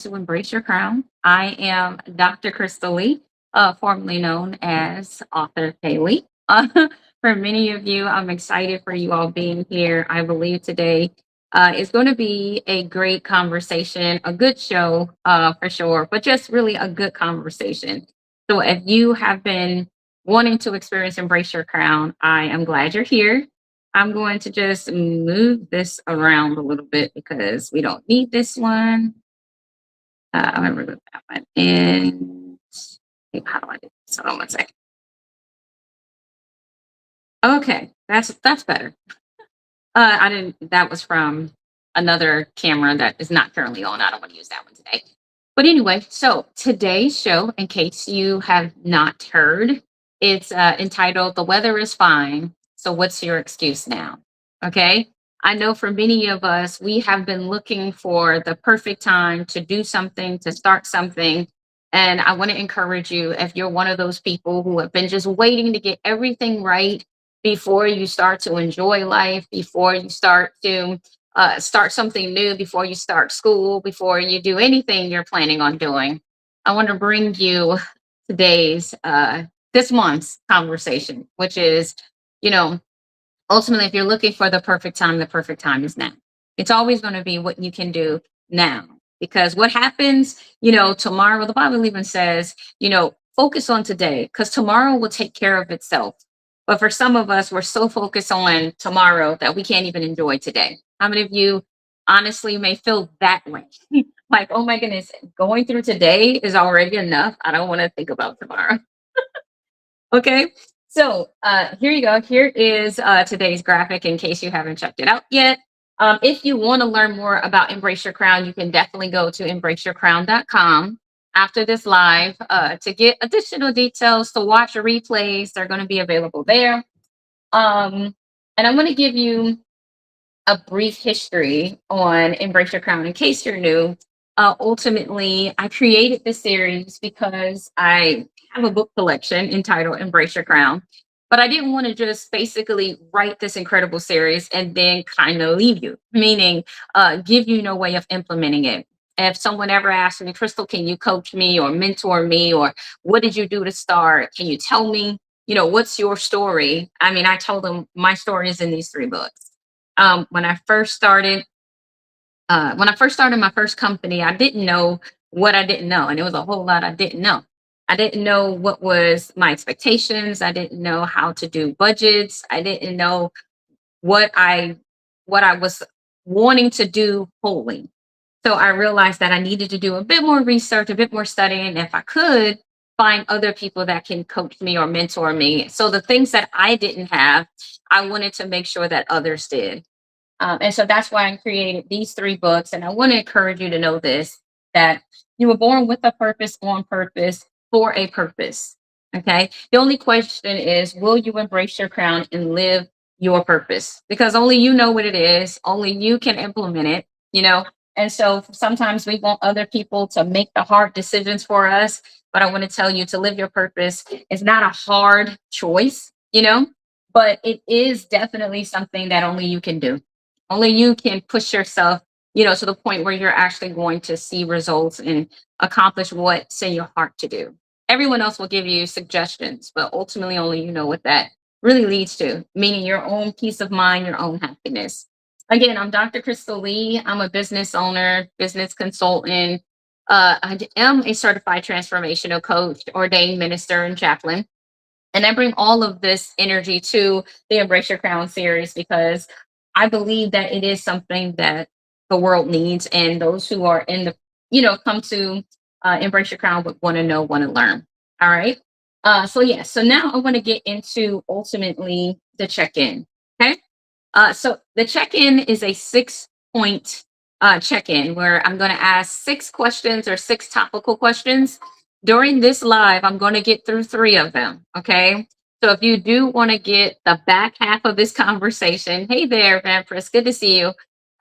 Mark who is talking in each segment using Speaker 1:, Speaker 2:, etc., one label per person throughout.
Speaker 1: To Embrace Your Crown. I am Dr. Krystal Lee, formerly known as Author Kaylee. For many of you, I'm excited for you all being here. I believe today is going to be a great conversation, a good show for sure, but just really a good conversation. So if you have been wanting to experience Embrace Your Crown, I am glad you're here. I'm going to just move this around a little bit because we don't need this one. I'm gonna remove that one. And how do I do this? Hold on one second. Okay, that's better. I didn't. That was from another camera that is not currently on. I don't want to use that one today. But anyway, so today's show, in case you have not heard, it's entitled "The Weather Is Fine." So what's your excuse now? Okay. I know for many of us, we have been looking for the perfect time to do something, to start something. And I want to encourage you, if you're one of those people who have been just waiting to get everything right before you start to enjoy life, before you start something new, before you start school, before you do anything you're planning on doing, I want to bring you today's this month's conversation, which is, you know, ultimately, if you're looking for the perfect time is now. It's always going to be what you can do now. Because what happens, tomorrow, the Bible even says, focus on today because tomorrow will take care of itself. But for some of us, we're so focused on tomorrow that we can't even enjoy today. How many of you honestly may feel that way? Like, oh my goodness, going through today is already enough. I don't want to think about tomorrow. Okay. So here you go. Here is today's graphic in case you haven't checked it out yet. If you want to learn more about Embrace Your Crown, you can definitely go to embraceyourcrown.com after this live to get additional details, to watch the replays. They're going to be available there. And I'm going to give you a brief history on Embrace Your Crown in case you're new. Ultimately, I created this series because I have a book collection entitled Embrace Your Crown, but I didn't want to just basically write this incredible series and then kind of leave you, meaning give you no way of implementing it. If someone ever asked me, Crystal, can you coach me or mentor me, or what did you do to start? Can you tell me, what's your story? I mean, I told them my story is in these three books. When I first started, my first company, I didn't know what I didn't know, and it was a whole lot I didn't know. I didn't know what was my expectations. I didn't know how to do budgets. I didn't know what I was wanting to do wholly. So I realized that I needed to do a bit more research, a bit more studying, if I could find other people that can coach me or mentor me. So the things that I didn't have, I wanted to make sure that others did. And so that's why I created these three books. And I want to encourage you to know this, that you were born with a purpose, on purpose, for a purpose. Okay. The only question is, will you embrace your crown and live your purpose? Because only you know what it is, only you can implement it, you know. And so sometimes we want other people to make the hard decisions for us. But I want to tell you, to live your purpose is not a hard choice, but it is definitely something that only you can do. Only you can push yourself, to the point where you're actually going to see results and accomplish what's in your heart to do. Everyone else will give you suggestions, but ultimately only you know what that really leads to, meaning your own peace of mind, your own happiness. Again, I'm Dr. Krystal Lee. I'm a business owner, business consultant. I am a certified transformational coach, ordained minister, and chaplain. And I bring all of this energy to the Embrace Your Crown series because I believe that it is something that the world needs, and those who are in the, come to Embrace Your Crown would want to know, want to learn. All right. So now I want to get into ultimately the check-in. Okay. So the check-in is a 6 point check-in where I'm going to ask 6 questions or 6 topical questions. During this live, I'm going to get through 3 of them. Okay. So if you do want to get the back half of this conversation, hey there, Vampiress, good to see you.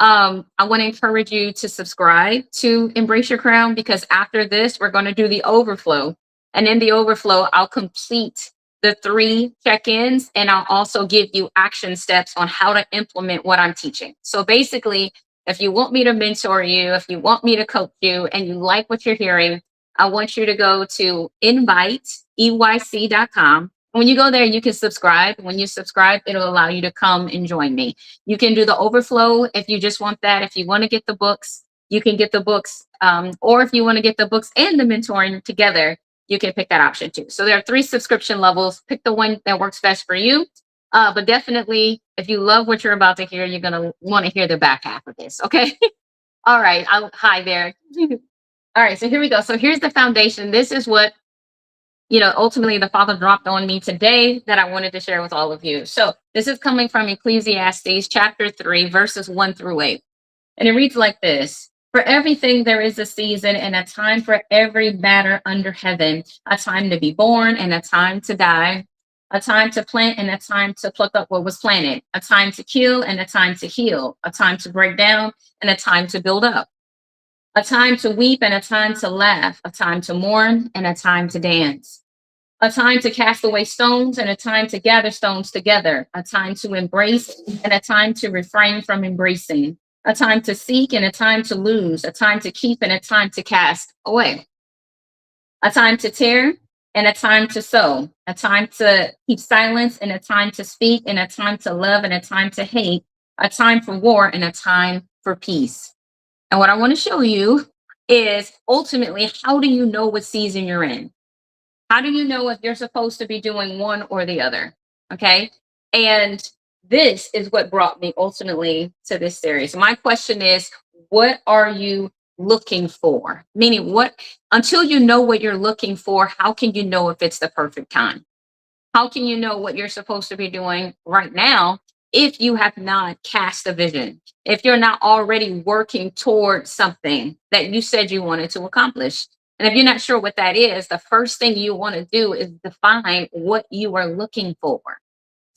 Speaker 1: I want to encourage you to subscribe to Embrace Your Crown, because after this, we're going to do the overflow. And in the overflow, I'll complete the 3 check-ins, and I'll also give you action steps on how to implement what I'm teaching. So basically, If you want me to mentor you, if you want me to coach you and you like what you're hearing, I want you to go to inviteeyc.com. When you go there, you can subscribe. When you subscribe, it'll allow you to come and join me. You can do the overflow if you just want that. If you want to get the books, you can get the books. Or if you want to get the books and the mentoring together, you can pick that option too. So there are 3 subscription levels. Pick the one that works best for you. But definitely, if you love what you're about to hear, you're going to want to hear the back half of this. Okay. All right. Hi there. All right. So here we go. So here's the foundation. This is what, ultimately the Father dropped on me today that I wanted to share with all of you. So this is coming from Ecclesiastes chapter 3, verses 1-8. And it reads like this: For everything there is a season and a time for every matter under heaven, a time to be born and a time to die, a time to plant and a time to pluck up what was planted, a time to kill and a time to heal, a time to break down and a time to build up, a time to weep and a time to laugh, a time to mourn and a time to dance, a time to cast away stones and a time to gather stones together, a time to embrace and a time to refrain from embracing, a time to seek and a time to lose, a time to keep and a time to cast away, a time to tear and a time to sow, a time to keep silence and a time to speak, and a time to love and a time to hate, a time for war and a time for peace. And what I want to show you is ultimately, how do you know what season you're in? How do you know if you're supposed to be doing one or the other? Okay. And this is what brought me ultimately to this series. My question is, what are you looking for? Meaning, until you know what you're looking for, how can you know if it's the perfect time? How can you know what you're supposed to be doing right now if you have not cast a vision? If you're not already working towards something that you said you wanted to accomplish? And if you're not sure what that is, the first thing you want to do is define what you are looking for.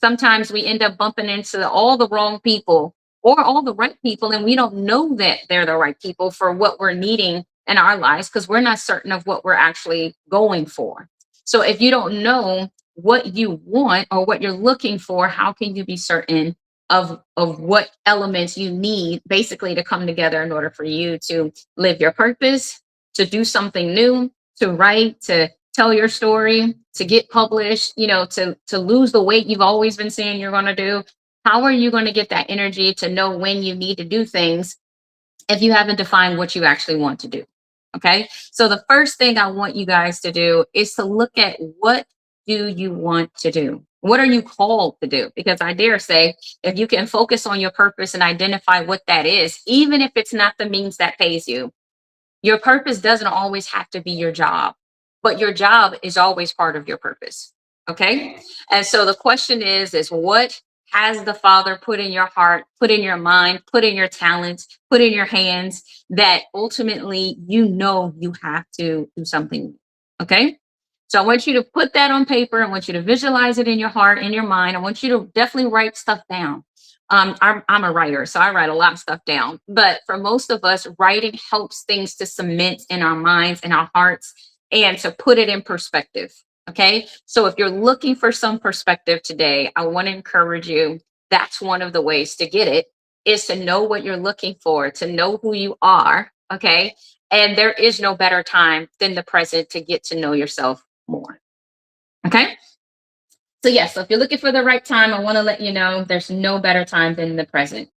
Speaker 1: Sometimes we end up bumping into all the wrong people or all the right people, and we don't know that they're the right people for what we're needing in our lives because we're not certain of what we're actually going for. So if you don't know what you want or what you're looking for, how can you be certain of what elements you need basically to come together in order for you to live your purpose, to do something new, to write, to tell your story, to get published, to lose the weight you've always been saying you're going to do? How are you going to get that energy to know when you need to do things if you haven't defined what you actually want to do? Okay. So the first thing I want you guys to do is to look at, what do you want to do? What are you called to do? Because I dare say, if you can focus on your purpose and identify what that is, even if it's not the means that pays you, your purpose doesn't always have to be your job, but your job is always part of your purpose. Okay. And so the question is what has the Father put in your heart, put in your mind, put in your talents, put in your hands that ultimately you have to do something? Okay. So I want you to put that on paper. I want you to visualize it in your heart, in your mind. I want you to definitely write stuff down. I'm a writer, so I write a lot of stuff down. But for most of us, writing helps things to cement in our minds and our hearts and to put it in perspective. Okay. So if you're looking for some perspective today, I want to encourage you. That's one of the ways to get it, is to know what you're looking for, to know who you are. Okay. And there is no better time than the present to get to know yourself more. Okay. So yes, so if you're looking for the right time, I want to let you know there's no better time than the present.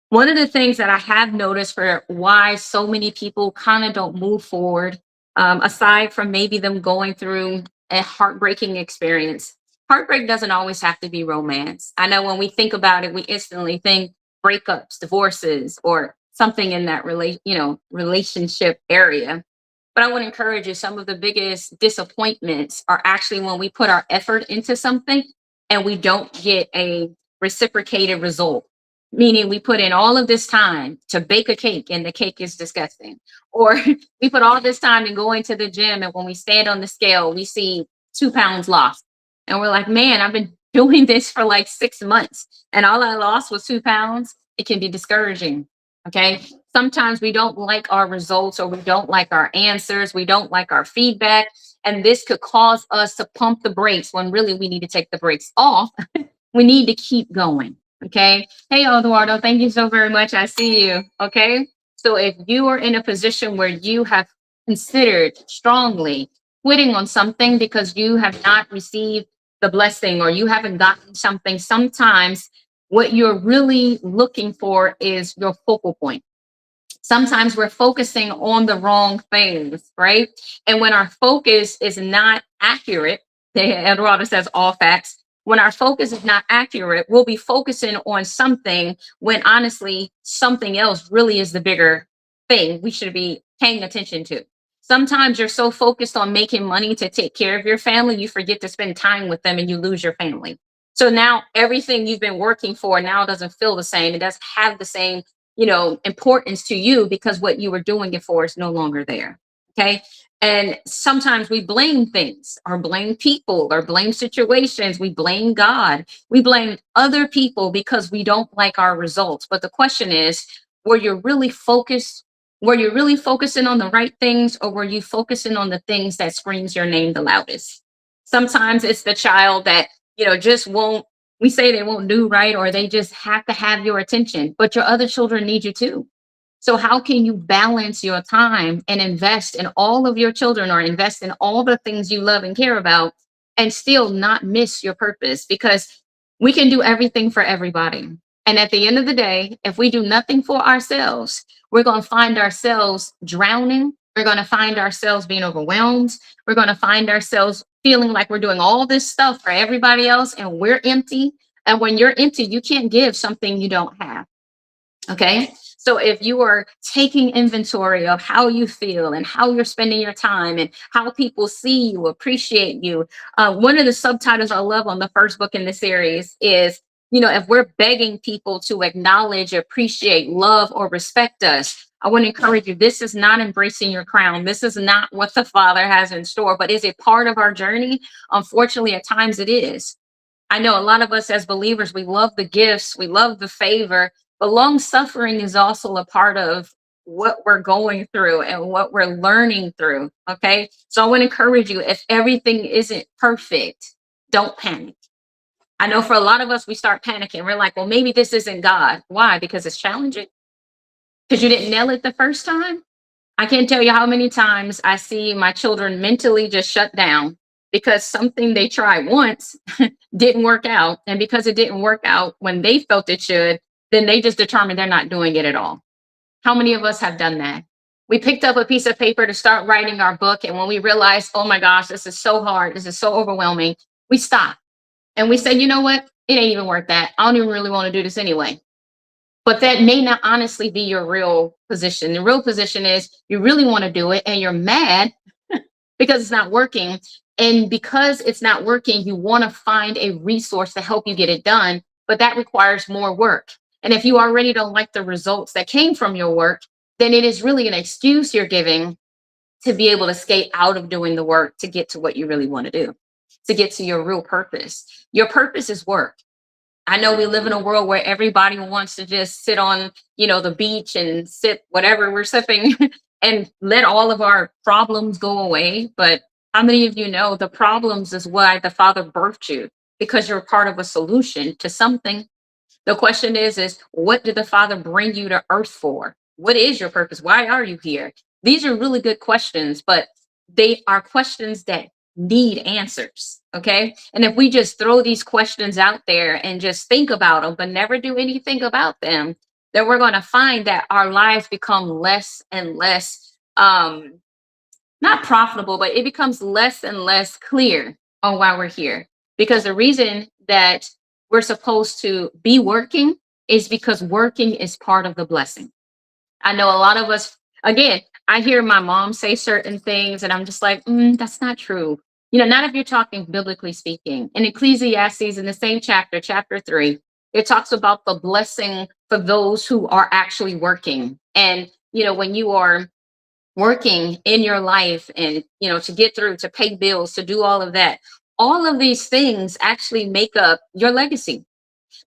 Speaker 1: One of the things that I have noticed for why so many people kind of don't move forward, aside from maybe them going through a heartbreaking experience, heartbreak doesn't always have to be romance. I know when we think about it, we instantly think breakups, divorces, or something in that relationship area. But I want to encourage you, some of the biggest disappointments are actually when we put our effort into something and we don't get a reciprocated result. Meaning we put in all of this time to bake a cake and the cake is disgusting. Or we put all this time in going to the gym, and when we stand on the scale, we see 2 pounds lost. And we're like, man, I've been doing this for like 6 months and all I lost was 2 pounds. It can be discouraging. Okay. Sometimes we don't like our results, or we don't like our answers. We don't like our feedback. And this could cause us to pump the brakes when really we need to take the brakes off. We need to keep going. Okay. Hey, Eduardo, thank you so very much. I see you. Okay. So if you are in a position where you have considered strongly quitting on something because you have not received the blessing or you haven't gotten something, sometimes what you're really looking for is your focal point. Sometimes we're focusing on the wrong things, right? And when our focus is not accurate, Eduardo says all facts. When our focus is not accurate, we'll be focusing on something when honestly, something else really is the bigger thing we should be paying attention to. Sometimes you're so focused on making money to take care of your family, you forget to spend time with them and you lose your family. So now everything you've been working for now doesn't feel the same. It doesn't have the same importance to you because what you were doing it for is no longer there. Okay. And sometimes we blame things or blame people or blame situations. We blame God. We blame other people because we don't like our results. But the question is, were you really focused? Were you really focusing on the right things or were you focusing on the things that screams your name the loudest? Sometimes it's the child that, just won't we say they won't do right or they just have to have your attention, but your other children need you too. So how can you balance your time and invest in all of your children or invest in all the things you love and care about and still not miss your purpose? Because we can do everything for everybody. And at the end of the day, if we do nothing for ourselves, we're going to find ourselves drowning. We're going to find ourselves being overwhelmed. We're going to find ourselves feeling like we're doing all this stuff for everybody else and we're empty. And when you're empty, you can't give something you don't have. Okay. So if you are taking inventory of how you feel and how you're spending your time and how people see you, appreciate you, one of the subtitles I love on the first book in the series is, if we're begging people to acknowledge, appreciate, love, or respect us, I want to encourage you. This is not embracing your crown. This is not what the Father has in store, but is it part of our journey? Unfortunately, at times it is. I know a lot of us as believers, we love the gifts, we love the favor, but long suffering is also a part of what we're going through and what we're learning through. Okay. So I want to encourage you if everything isn't perfect, don't panic. I know for a lot of us, we start panicking. We're like, well, maybe this isn't God. Why? Because it's challenging. Because you didn't nail it the first time. I can't tell you how many times I see my children mentally just shut down because something they tried once didn't work out. And because it didn't work out when they felt it should, then they just determined they're not doing it at all. How many of us have done that? We picked up a piece of paper to start writing our book. And when we realized, oh my gosh, this is so hard, this is so overwhelming, we stopped and we said, you know what? It ain't even worth that. I don't even really want to do this anyway. But that may not honestly be your real position. The real position is you really want to do it and you're mad because it's not working. And because it's not working, you want to find a resource to help you get it done. But that requires more work. And if you already don't like the results that came from your work, then it is really an excuse you're giving to be able to skate out of doing the work to get to what you really want to do, to get to your real purpose. Your purpose is work. I know we live in a world where everybody wants to just sit on, the beach and sip whatever we're sipping and let all of our problems go away. But how many of you know the problems is why the Father birthed you? Because you're part of a solution to something. The question is what did the Father bring you to earth for? What is your purpose? Why are you here? These are really good questions, but they are questions that need answers. Okay. And if we just throw these questions out there and just think about them, but never do anything about them, then we're going to find that our lives become less and less, not profitable, but it becomes less and less clear on why we're here. Because the reason that we're supposed to be working is because working is part of the blessing. I know a lot of us, again, I hear my mom say certain things and I'm just like, that's not true. Not if you're talking biblically speaking. In Ecclesiastes, in the same chapter, chapter 3, it talks about the blessing for those who are actually working. And, when you are working in your life and to get through, to pay bills, to do all of these things actually make up your legacy.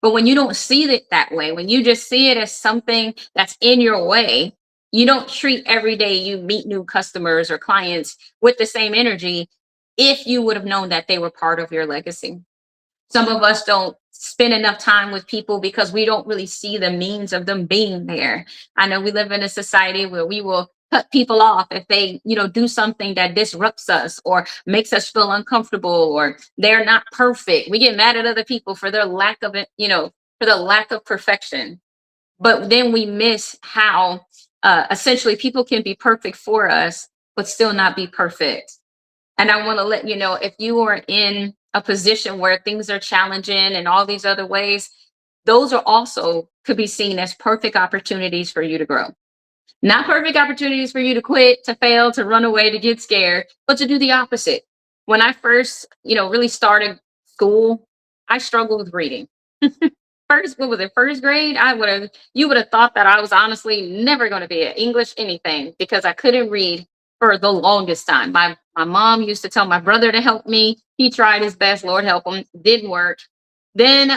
Speaker 1: But when you don't see it that way, when you just see it as something that's in your way, you don't treat every day you meet new customers or clients with the same energy if you would have known that they were part of your legacy. Some of us don't spend enough time with people because we don't really see the means of them being there. I know we live in a society where we will cut people off if they, do something that disrupts us or makes us feel uncomfortable, or they're not perfect. We get mad at other people for their lack of it, for the lack of perfection. But then we miss how essentially people can be perfect for us, but still not be perfect. And I want to let you know, if you are in a position where things are challenging and all these other ways, those are also could be seen as perfect opportunities for you to grow. Not perfect opportunities for you to quit, to fail, to run away, to get scared, but to do the opposite. When I first, really started school, I struggled with reading. First, what was it, first grade? You would have thought that I was honestly never going to be an English anything because I couldn't read for the longest time. My mom used to tell my brother to help me. He tried his best, Lord help him, didn't work. Then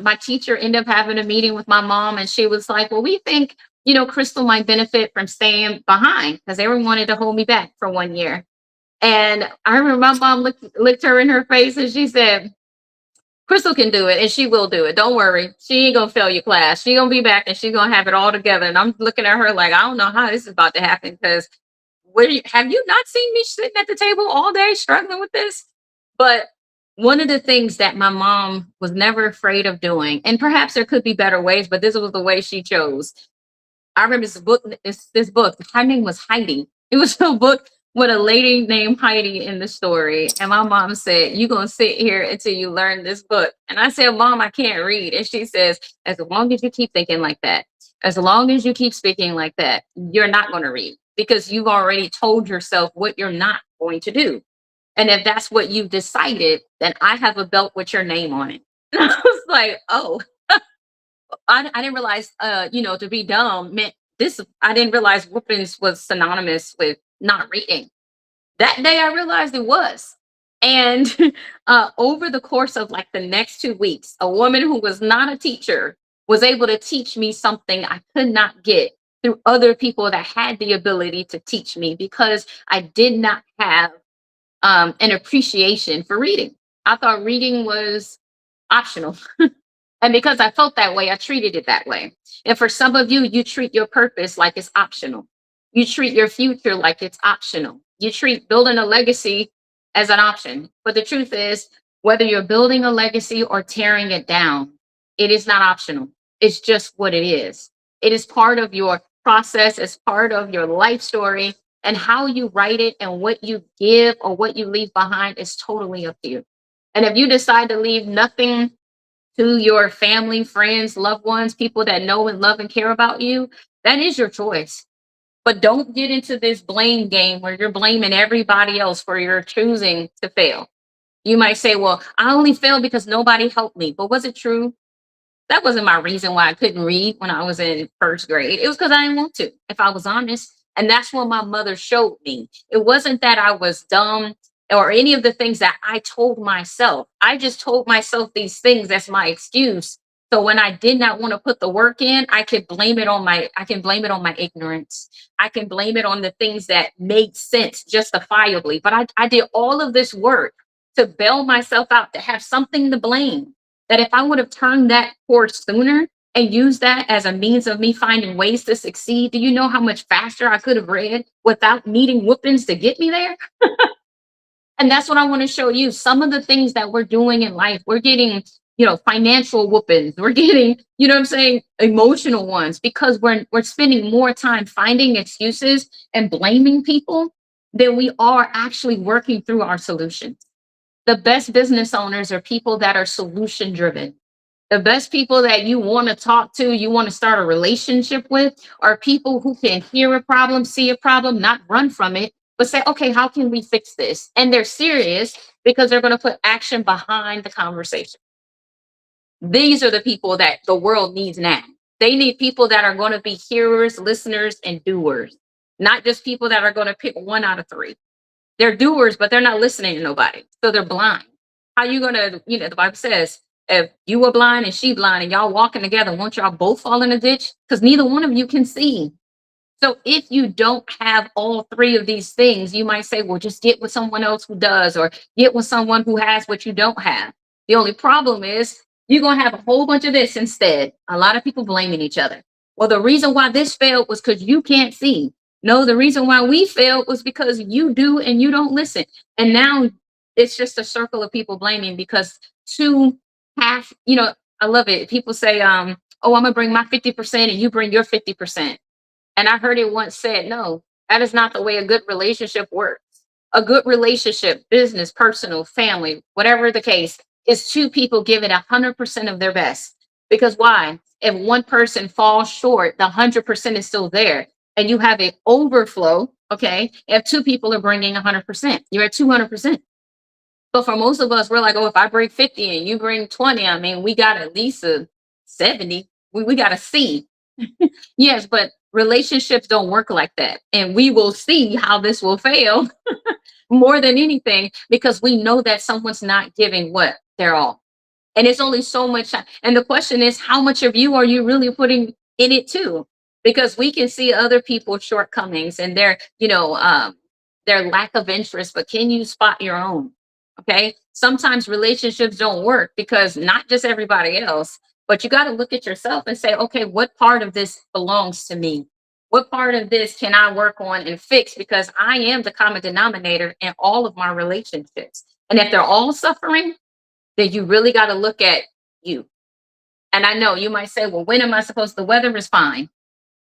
Speaker 1: my teacher ended up having a meeting with my mom, and she was like, well, we think, Krystal might benefit from staying behind because they wanted to hold me back for 1 year. And I remember my mom looked her in her face and she said, Krystal can do it and she will do it. Don't worry. She ain't gonna fail your class. She gonna be back and she's gonna have it all together. And I'm looking at her like, I don't know how this is about to happen because have you not seen me sitting at the table all day struggling with this? But one of the things that my mom was never afraid of doing, and perhaps there could be better ways, but this was the way she chose. I remember this book. Her name was Heidi. It was a book with a lady named Heidi in the story. And my mom said, "You gonna sit here until you learn this book." And I said, "Mom, I can't read." And she says, "As long as you keep thinking like that, as long as you keep speaking like that, you're not gonna read because you've already told yourself what you're not going to do. And if that's what you've decided, then I have a belt with your name on it." And I was like, "Oh." I didn't realize, to be dumb meant this. I didn't realize whoopings was synonymous with not reading. That day, I realized it was. And over the course of like the next 2 weeks, a woman who was not a teacher was able to teach me something I could not get through other people that had the ability to teach me because I did not have an appreciation for reading. I thought reading was optional. And because I felt that way, I treated it that way. And for some of you, you treat your purpose like it's optional. You treat your future like it's optional. You treat building a legacy as an option. But the truth is, whether you're building a legacy or tearing it down, it is not optional. It's just what it is. It is part of your process, it's part of your life story. And how you write it and what you give or what you leave behind is totally up to you. And if you decide to leave nothing to your family, friends, loved ones, people that know and love and care about you, that is your choice. But don't get into this blame game where you're blaming everybody else for your choosing to fail. You might say, well, I only failed because nobody helped me. But was it true? That wasn't my reason why I couldn't read when I was in first grade. It was because I didn't want to, if I was honest. And that's what my mother showed me. It wasn't that I was dumb or any of the things that I told myself. I just told myself these things as my excuse. So when I did not want to put the work in, I can blame it on my ignorance. I can blame it on the things that made sense justifiably. But I did all of this work to bail myself out, to have something to blame. That if I would have turned that course sooner and used that as a means of me finding ways to succeed, do you know how much faster I could have read without needing whoopings to get me there? And that's what I want to show you. Some of the things that we're doing in life, we're getting, financial whoopings. We're getting, what I'm saying, emotional ones because we're spending more time finding excuses and blaming people than we are actually working through our solutions. The best business owners are people that are solution driven. The best people that you want to talk to, you want to start a relationship with, are people who can hear a problem, see a problem, not run from it, but say, okay, how can we fix this? And they're serious because they're going to put action behind the conversation. These are the people that the world needs now. They need people that are going to be hearers, listeners, and doers, not just people that are going to pick one out of three. They're doers, but they're not listening to nobody. So they're blind. How you gonna, the Bible says, if you were blind and she blind and y'all walking together, won't y'all both fall in a ditch? Because neither one of you can see. So if you don't have all three of these things, you might say, well, just get with someone else who does, or get with someone who has what you don't have. The only problem is You're going to have a whole bunch of this instead. A lot of people blaming each other. Well, the reason why this failed was because you can't see. No, the reason why we failed was because you do and you don't listen. And now it's just a circle of people blaming because two half, I love it. People say, oh, I'm gonna bring my 50% and you bring your 50%. And I heard it once said, no, that is not the way a good relationship works. A good relationship, business, personal, family, whatever the case, is two people giving 100% of their best. Because why? If one person falls short, the 100% is still there. And you have an overflow, okay? If two people are bringing 100%, you're at 200%. But for most of us, we're like, oh, if I bring 50 and you bring 20, I mean, we got at least a 70. We got a C. Yes, but relationships don't work like that. And we will see how this will fail more than anything because we know that someone's not giving what they're all. And it's only so much. And the question is, how much of you are you really putting in it too? Because we can see other people's shortcomings and their lack of interest, but can you spot your own? Okay. Sometimes relationships don't work because not just everybody else, but you got to look at yourself and say, okay, what part of this belongs to me? What part of this can I work on and fix? Because I am the common denominator in all of my relationships. And if they're all suffering, then you really got to look at you. And I know you might say, well, when am I supposed the weather is fine.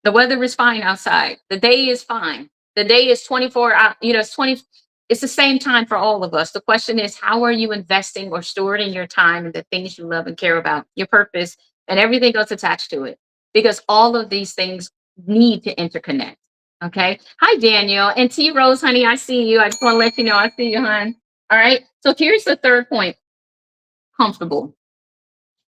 Speaker 1: The weather is fine outside. The day is fine. The day is 24 out, it's 20. It's the same time for all of us. The question is, how are you investing or stewarding your time and the things you love and care about, your purpose, and everything else attached to it? Because all of these things need to interconnect. Okay. Hi, Daniel. And T Rose, honey, I see you. I just want to let you know I see you, hon. All right. So here's the third point, comfortable.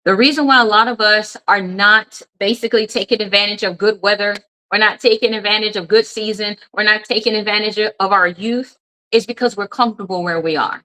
Speaker 1: The reason why a lot of us are not basically taking advantage of good weather, we're not taking advantage of good season, we're not taking advantage of our youth is because we're comfortable where we are.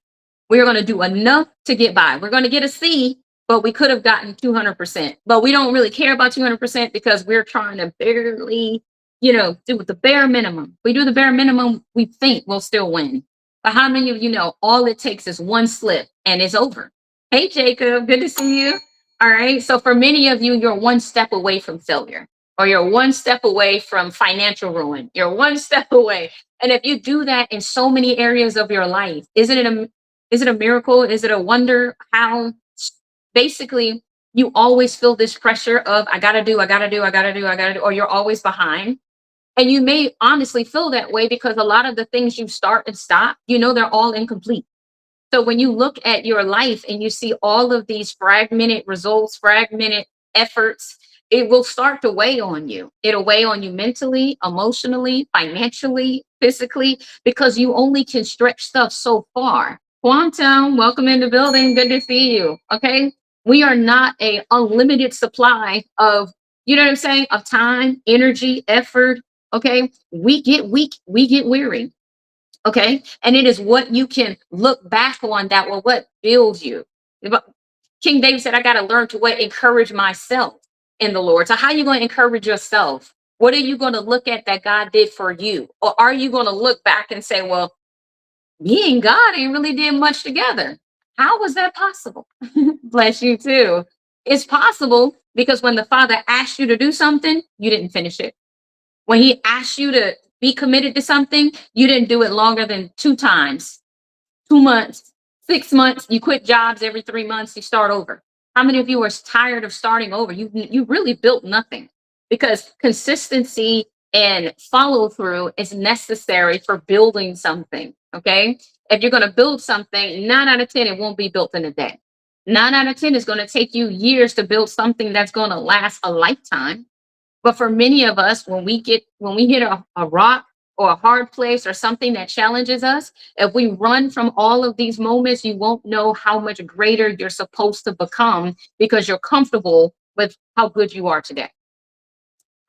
Speaker 1: We're going to do enough to get by. We're going to get a C, but we could have gotten 200%. But we don't really care about 200% because we're trying to barely, do the bare minimum. We do the bare minimum, we think we'll still win. But how many of you know all it takes is one slip and it's over? Hey, Jacob, good to see you. All right. So for many of you, you're one step away from failure, or you're one step away from financial ruin. You're one step away. And if you do that in so many areas of your life, is it a miracle? Is it a wonder how basically you always feel this pressure of I gotta do, I gotta do, I gotta do, I gotta do, or you're always behind. And you may honestly feel that way because a lot of the things you start and stop, they're all incomplete. So when you look at your life and you see all of these fragmented results, fragmented efforts, it will start to weigh on you. It'll weigh on you mentally, emotionally, financially, physically, because you only can stretch stuff so far. Quantum, welcome in the building. Good to see you. Okay. We are not a unlimited supply of, you know what I'm saying, of time, energy, effort. Okay. We get weak, we get weary. Okay. And it is what you can look back on that will what builds you. King David said, I got to learn to what encourage myself in the Lord. So how are you going to encourage yourself? What are you going to look at that God did for you? Or are you going to look back and say, well, me and God ain't really did much together. How was that possible? Bless you too. It's possible because when the Father asked you to do something, you didn't finish it. When he asked you to be committed to something, you didn't do it longer than 2 times, 2 months, 6 months. You quit jobs every 3 months, you start over. How many of you are tired of starting over? You really built nothing because consistency and follow through is necessary for building something. Okay. If you're going to build something, 9 out of 10, it won't be built in a day. 9 out of 10 is going to take you years to build something that's going to last a lifetime. But for many of us, when we hit a rock or a hard place or something that challenges us, if we run from all of these moments, you won't know how much greater you're supposed to become because you're comfortable with how good you are today.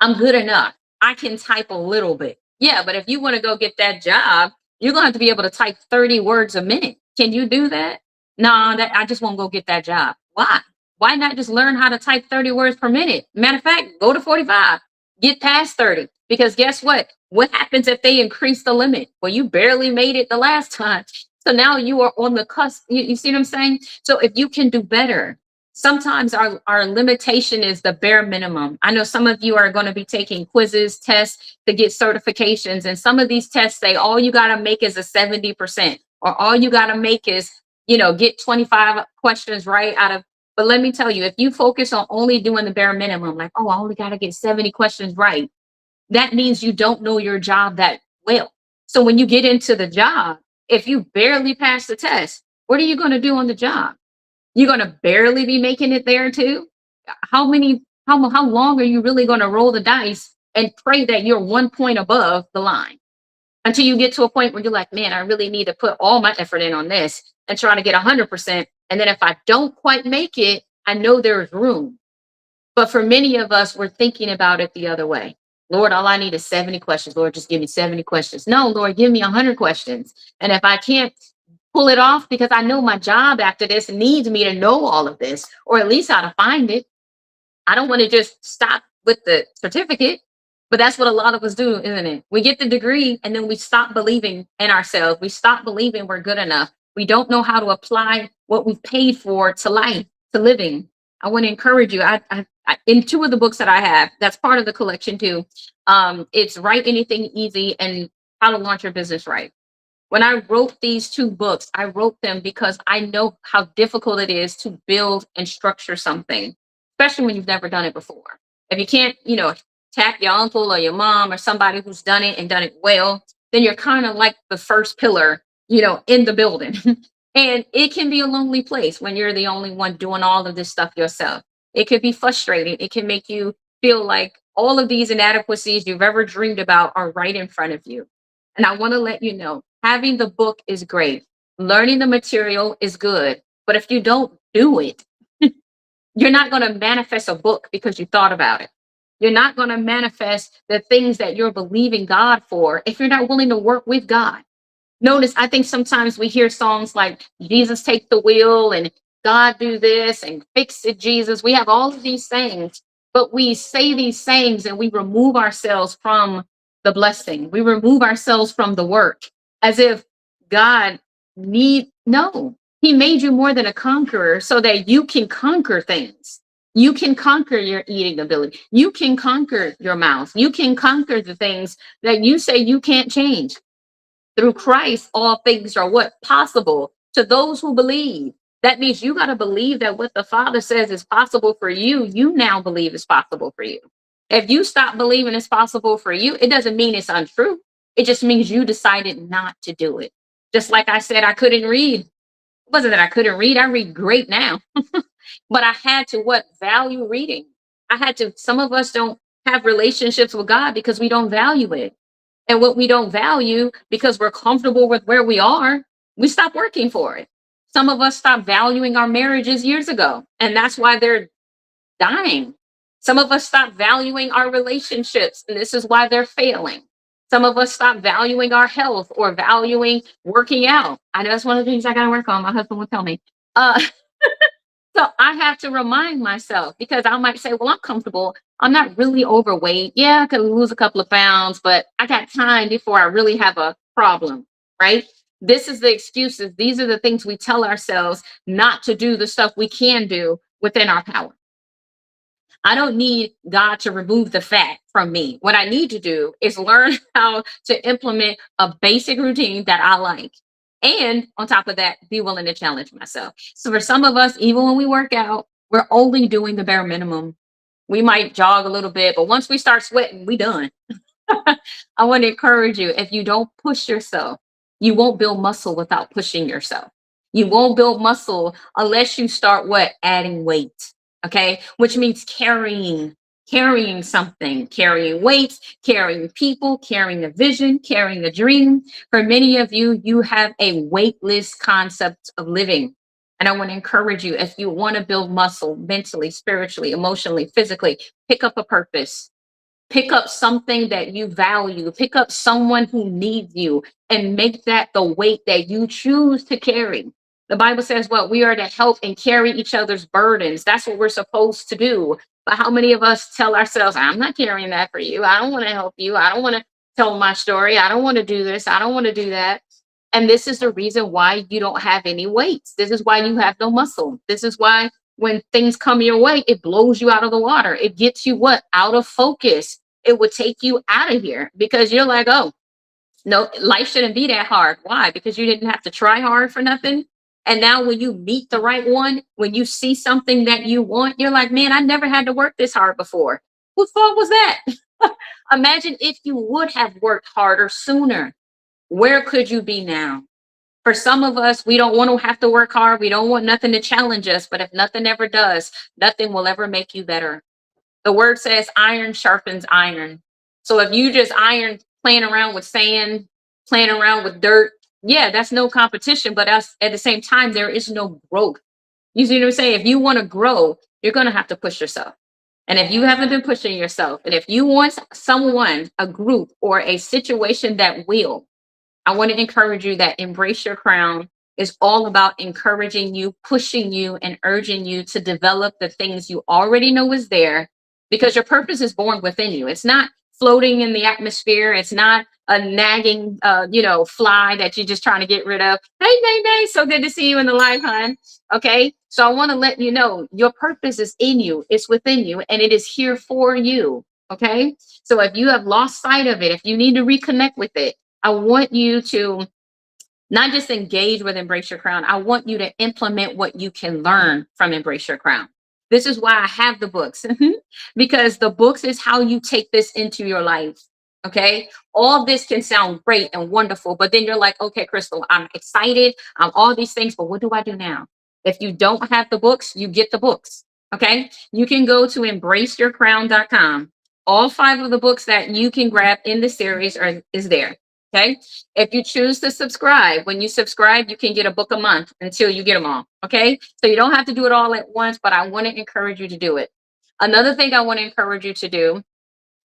Speaker 1: I'm good enough. I can type a little bit. Yeah, but if you want to go get that job, you're going to have to be able to type 30 words a minute. Can you do that? No, that I just won't go get that job. Why? Why not just learn how to type 30 words per minute? Matter of fact, go to 45, get past 30. Because guess what? What happens if they increase the limit? Well, you barely made it the last time. So now you are on the cusp. You see what I'm saying? So if you can do better, Sometimes our limitation is the bare minimum. I know some of you are going to be taking quizzes, tests to get certifications, and some of these tests say all you got to make is a 70%, or all you got to make is, get 25 questions right out of. But let me tell you, if you focus on only doing the bare minimum, like, oh, I only got to get 70 questions right, that means you don't know your job that well. So when you get into the job, if you barely pass the test, what are you going to do on the job? You're going to barely be making it there too. How long are you really going to roll the dice and pray that you're 1 point above the line until you get to a point where you're like, man, I really need to put all my effort in on this and try to get 100%. And then if I don't quite make it, I know there's room. But for many of us, we're thinking about it the other way. Lord, all I need is 70 questions. Lord, just give me 70 questions. No, Lord, give me 100 questions. And if I can't pull it off, because I know my job after this needs me to know all of this, or at least how to find it. I don't want to just stop with the certificate, but that's what a lot of us do, isn't it? We get the degree and then we stop believing in ourselves. We stop believing we're good enough. We don't know how to apply what we've paid for to life, to living. I want to encourage you. In two of the books that I have, that's part of the collection too. It's Write Anything Easy and How to Launch Your Business Right. When I wrote these two books, I wrote them because I know how difficult it is to build and structure something, especially when you've never done it before. If you can't, tap your uncle or your mom or somebody who's done it and done it well, then you're kind of like the first pillar, in the building. And it can be a lonely place when you're the only one doing all of this stuff yourself. It could be frustrating. It can make you feel like all of these inadequacies you've ever dreamed about are right in front of you. And I want to let you know, having the book is great. Learning the material is good. But if you don't do it, you're not going to manifest a book because you thought about it. You're not going to manifest the things that you're believing God for if you're not willing to work with God. Notice, I think sometimes we hear songs like Jesus take the wheel and God do this and fix it, Jesus. We have all of these sayings, but we say these sayings and we remove ourselves from the blessing. We remove ourselves from the work as if God no, he made you more than a conqueror so that you can conquer things. You can conquer your eating ability. You can conquer your mouth. You can conquer the things that you say you can't change. Through Christ, all things are what? Possible to those who believe. That means you got to believe that what the Father says is possible for you, you now believe is possible for you. If you stop believing it's possible for you, it doesn't mean it's untrue. It just means you decided not to do it. Just like I said, I couldn't read. It wasn't that I couldn't read. I read great now. But I had to value reading. I had to, some of us don't have relationships with God because we don't value it. And what we don't value because we're comfortable with where we are, we stop working for it. Some of us stopped valuing our marriages years ago, and that's why they're dying. Some of us stop valuing our relationships, and this is why they're failing. Some of us stop valuing our health or valuing working out. I know that's one of the things I got to work on. My husband will tell me. So I have to remind myself because I might say, well, I'm comfortable. I'm not really overweight. Yeah, I could lose a couple of pounds, but I got time before I really have a problem, right? This is the excuses. These are the things we tell ourselves not to do the stuff we can do within our power. I don't need God to remove the fat from me. What I need to do is learn how to implement a basic routine that I like. And on top of that, be willing to challenge myself. So for some of us, even when we work out, we're only doing the bare minimum. We might jog a little bit, but once we start sweating, we done. I want to encourage you, if you don't push yourself, you won't build muscle without pushing yourself. You won't build muscle unless you start adding weight. Okay, which means carrying something, carrying weights, carrying people, carrying a vision, carrying a dream. For many of you, you have a weightless concept of living. And I want to encourage you, if you want to build muscle mentally, spiritually, emotionally, physically, pick up a purpose. Pick up something that you value. Pick up someone who needs you and make that the weight that you choose to carry. The Bible says we are to help and carry each other's burdens. That's what we're supposed to do. But how many of us tell ourselves, I'm not carrying that for you. I don't want to help you. I don't want to tell my story. I don't want to do this. I don't want to do that. And this is the reason why you don't have any weights. This is why you have no muscle. This is why when things come your way, it blows you out of the water. It gets you what? Out of focus. It would take you out of here because you're like, oh, no, life shouldn't be that hard. Why? Because you didn't have to try hard for nothing. And now when you meet the right one, when you see something that you want, you're like, man, I never had to work this hard before. Whose fault was that? Imagine if you would have worked harder sooner. Where could you be now? For some of us, we don't want to have to work hard. We don't want nothing to challenge us. But if nothing ever does, nothing will ever make you better. The word says iron sharpens iron. So if you just iron playing around with sand, playing around with dirt, yeah, that's no competition. But at the same time, there is no growth. You see what I'm saying? If you want to grow, you're going to have to push yourself. And if you haven't been pushing yourself, and if you want someone, a group, or a situation that will, I want to encourage you that Embrace Your Crown is all about encouraging you, pushing you, and urging you to develop the things you already know is there because your purpose is born within you. It's not floating in the atmosphere. It's not a nagging, fly that you're just trying to get rid of. Hey, Nay, Nay, so good to see you in the live, hon. Okay. So I want to let you know your purpose is in you. It's within you and it is here for you. Okay. So if you have lost sight of it, if you need to reconnect with it, I want you to not just engage with Embrace Your Crown. I want you to implement what you can learn from Embrace Your Crown. This is why I have the books because the books is how you take this into your life. Okay. All this can sound great and wonderful, but then you're like, okay, Krystal, I'm excited. I'm all these things, but what do I do now? If you don't have the books, you get the books. Okay. You can go to embraceyourcrown.com. All 5 of the books that you can grab in the series is there. Okay. If you choose to subscribe, when you subscribe, you can get a book a month until you get them all. Okay. So you don't have to do it all at once, but I want to encourage you to do it. Another thing I want to encourage you to do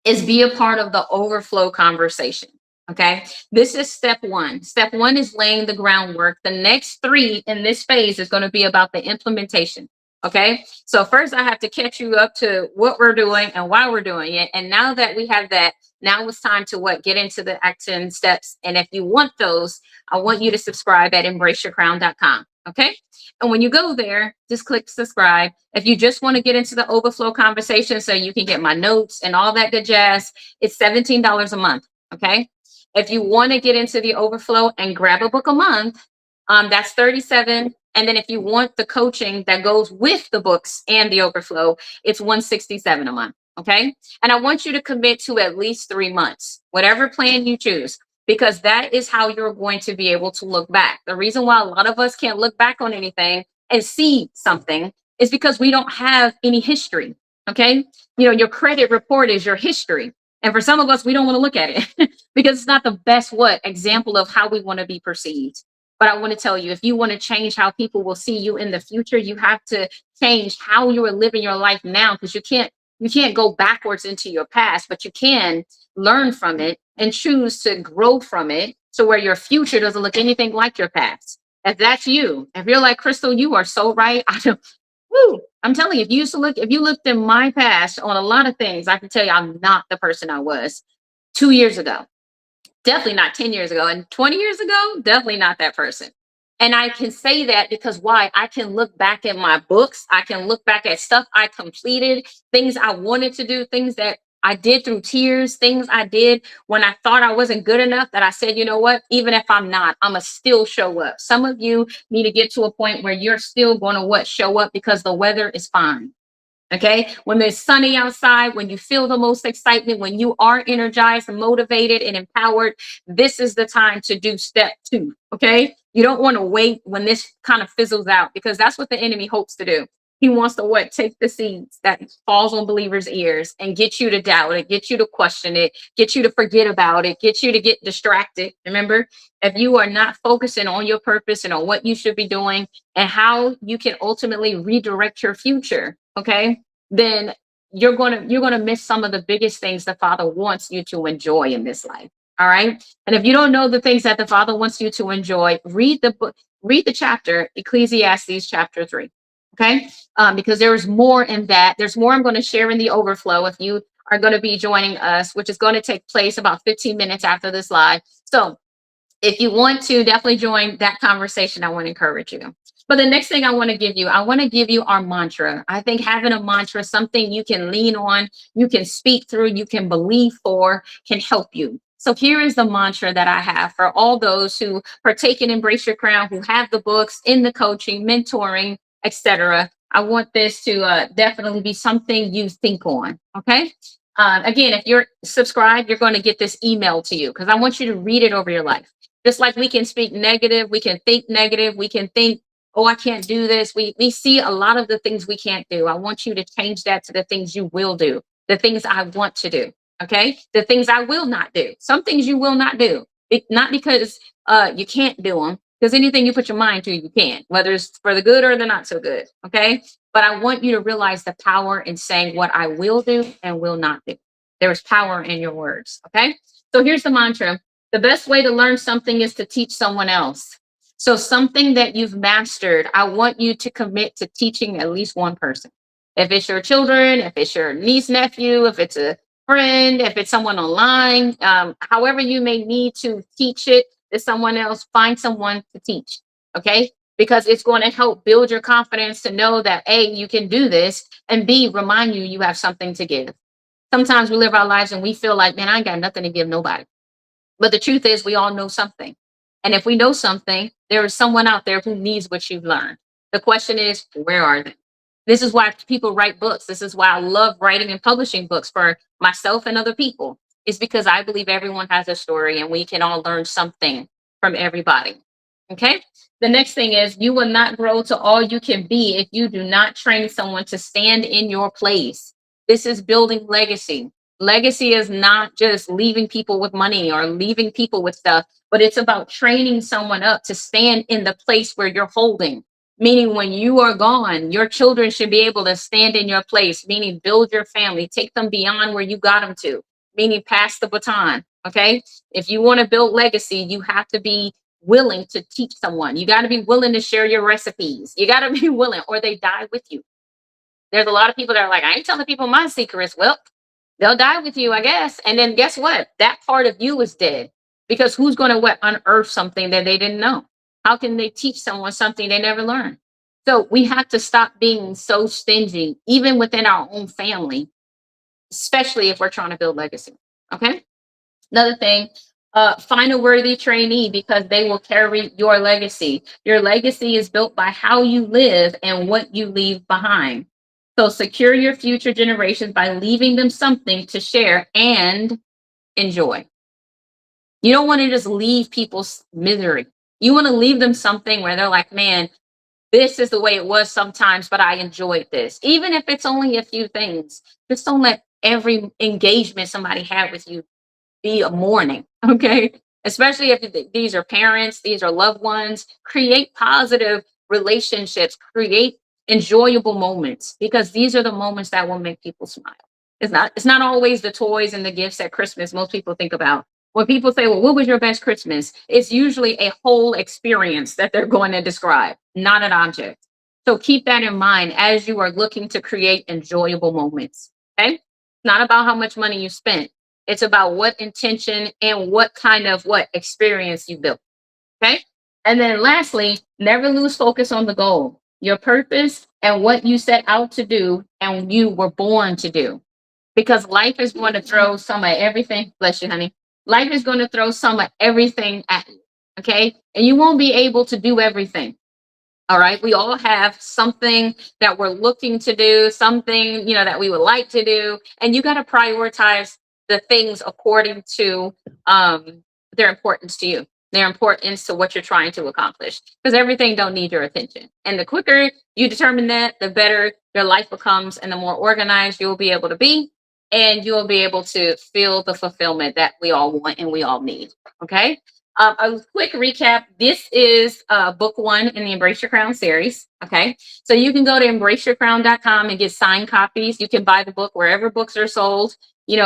Speaker 1: is be a part of the overflow conversation. Okay. This is step 1. Step 1 is laying the groundwork. The next 3 in this phase is going to be about the implementation. Okay. So first I have to catch you up to what we're doing and why we're doing it. And now that we have that, now it's time to get into the action steps. And if you want those, I want you to subscribe at embraceyourcrown.com. Okay. And when you go there, just click subscribe. If you just want to get into the overflow conversation so you can get my notes and all that good jazz, it's $17 a month. Okay. If you want to get into the overflow and grab a book a month, that's $37. And then if you want the coaching that goes with the books and the overflow, it's $167 a month. Okay. And I want you to commit to at least 3 months, whatever plan you choose, because that is how you're going to be able to look back. The reason why a lot of us can't look back on anything and see something is because we don't have any history. Okay. Your credit report is your history. And for some of us, we don't want to look at it because it's not the best example of how we want to be perceived. But I want to tell you, if you want to change how people will see you in the future, you have to change how you are living your life now, because you can't go backwards into your past, but you can learn from it and choose to grow from it. So where your future doesn't look anything like your past. If that's you, if you're like, Krystal, you are so right. I'm telling you, if you looked in my past on a lot of things, I can tell you I'm not the person I was 2 years ago. Definitely not 10 years ago, and 20 years ago, definitely not that person. And I can say that because why? I can look back at my books. I can look back at stuff I completed, things I wanted to do, things that I did through tears, things I did when I thought I wasn't good enough, that I said, you know what, even if I'm not, I'm going to still show up. Some of you need to get to a point where you're still going to show up because the weather is fine. Okay. When it's sunny outside, when you feel the most excitement, when you are energized and motivated and empowered, this is the time to do step 2. Okay. You don't want to wait when this kind of fizzles out, because that's what the enemy hopes to do. He wants to take the seeds that falls on believers' ears and get you to doubt it, get you to question it, get you to forget about it, get you to get distracted. Remember, if you are not focusing on your purpose and on what you should be doing and how you can ultimately redirect your future, okay, then you're gonna miss some of the biggest things the Father wants you to enjoy in this life. All right. And if you don't know the things that the Father wants you to enjoy, read the book, read the chapter, Ecclesiastes chapter 3. Okay. Because there is more in that. There's more I'm going to share in the overflow if you are going to be joining us, which is going to take place about 15 minutes after this live. So if you want to definitely join that conversation, I want to encourage you. But the next thing I want to give you our mantra. I think having a mantra, something you can lean on, you can speak through, you can believe for, can help you. So here is the mantra that I have for all those who partake in Embrace Your Crown, who have the books, in the coaching, mentoring, etc. I want this to definitely be something you think on. Okay. Again, if you're subscribed, you're going to get this email to you because I want you to read it over your life. Just like we can speak negative, we can think negative, we can think, oh, I can't do this. We see a lot of the things we can't do. I want you to change that to the things you will do, the things I want to do. Okay. The things I will not do. Some things you will not do. Not because you can't do them, because anything you put your mind to, you can, whether it's for the good or the not so good. Okay. But I want you to realize the power in saying what I will do and will not do. There is power in your words. Okay. So here's the mantra. The best way to learn something is to teach someone else. So something that you've mastered, I want you to commit to teaching at least one person. If it's your children, if it's your niece, nephew, if it's a friend, if it's someone online, however you may need to teach it to someone else, find someone to teach. Okay. Because it's going to help build your confidence to know that A, you can do this, and B, remind you have something to give. Sometimes we live our lives and we feel like, man, I ain't got nothing to give nobody. But the truth is, we all know something. And if we know something, there is someone out there who needs what you've learned. The question is, where are they? This is why people write books. This is why I love writing and publishing books for myself and other people. It's because I believe everyone has a story and we can all learn something from everybody. Okay. The next thing is, you will not grow to all you can be if you do not train someone to stand in your place. This is building legacy. Legacy is not just leaving people with money or leaving people with stuff, but it's about training someone up to stand in the place where you're holding. Meaning, when you are gone, your children should be able to stand in your place, meaning build your family, take them beyond where you got them to, meaning pass the baton. Okay. If you want to build legacy, you have to be willing to teach someone. You got to be willing to share your recipes. You got to be willing, or they die with you. There's a lot of people that are like, I ain't telling people my secrets. Well, they'll die with you, I guess. And then guess what? That part of you is dead, because who's going to unearth something that they didn't know? How can they teach someone something they never learned? So we have to stop being so stingy, even within our own family, especially if we're trying to build legacy. Okay. Another thing, find a worthy trainee, because they will carry your legacy. Your legacy is built by how you live and what you leave behind. So secure your future generations by leaving them something to share and enjoy. You don't want to just leave people's misery. You want to leave them something where they're like, man, this is the way it was sometimes, but I enjoyed this. Even if it's only a few things, just don't let every engagement somebody had with you be a mourning. Okay. Especially if these are parents, these are loved ones. Create positive relationships, create enjoyable moments, because these are the moments that will make people smile. It's not always the toys and the gifts at Christmas most people think about. When people say, well, what was your best Christmas? It's usually a whole experience that they're going to describe, not an object. So keep that in mind as you are looking to create enjoyable moments. Okay. It's not about how much money you spent. It's about what intention and what kind of experience you built. Okay. And then lastly, never lose focus on the goal, your purpose, and what you set out to do and you were born to do. Because life is going to throw some of everything. Bless you, honey. Life is going to throw some of everything at you. Okay. And you won't be able to do everything. All right. We all have something that we're looking to do, something, that we would like to do. And you got to prioritize the things according to their importance to you, their importance to what you're trying to accomplish, because everything don't need your attention. And the quicker you determine that, the better your life becomes and the more organized you'll be able to be. And you'll be able to feel the fulfillment that we all want and we all need. Okay. A quick recap. This is book 1 in the Embrace Your Crown series. Okay. So you can go to embraceyourcrown.com and get signed copies. You can buy the book wherever books are sold,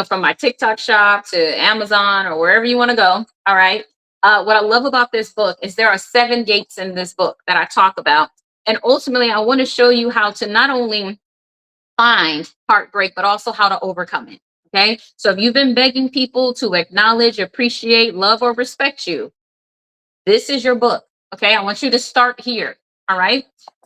Speaker 1: from my TikTok shop to Amazon or wherever you want to go. All right. What I love about this book is there are 7 gates in this book that I talk about. And ultimately, I want to show you how to not only find heartbreak, but also how to overcome it. Okay. So if you've been begging people to acknowledge, appreciate, love, or respect you, this is your book. Okay. I want you to start here. All right.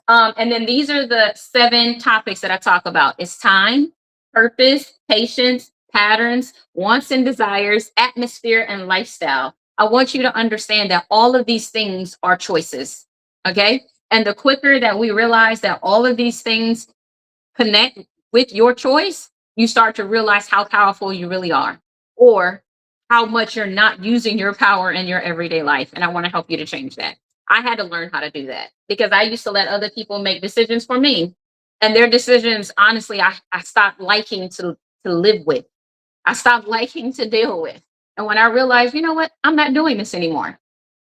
Speaker 1: And then these are the 7 topics that I talk about. It's time, purpose, patience, patterns, wants and desires, atmosphere, and lifestyle. I want you to understand that all of these things are choices. Okay. And the quicker that we realize that all of these things connect with your choice, you start to realize how powerful you really are, or how much you're not using your power in your everyday life. And I want to help you to change that. I had to learn how to do that because I used to let other people make decisions for me. And their decisions, honestly, I stopped liking to live with. I stopped liking to deal with. And when I realized, you know what, I'm not doing this anymore,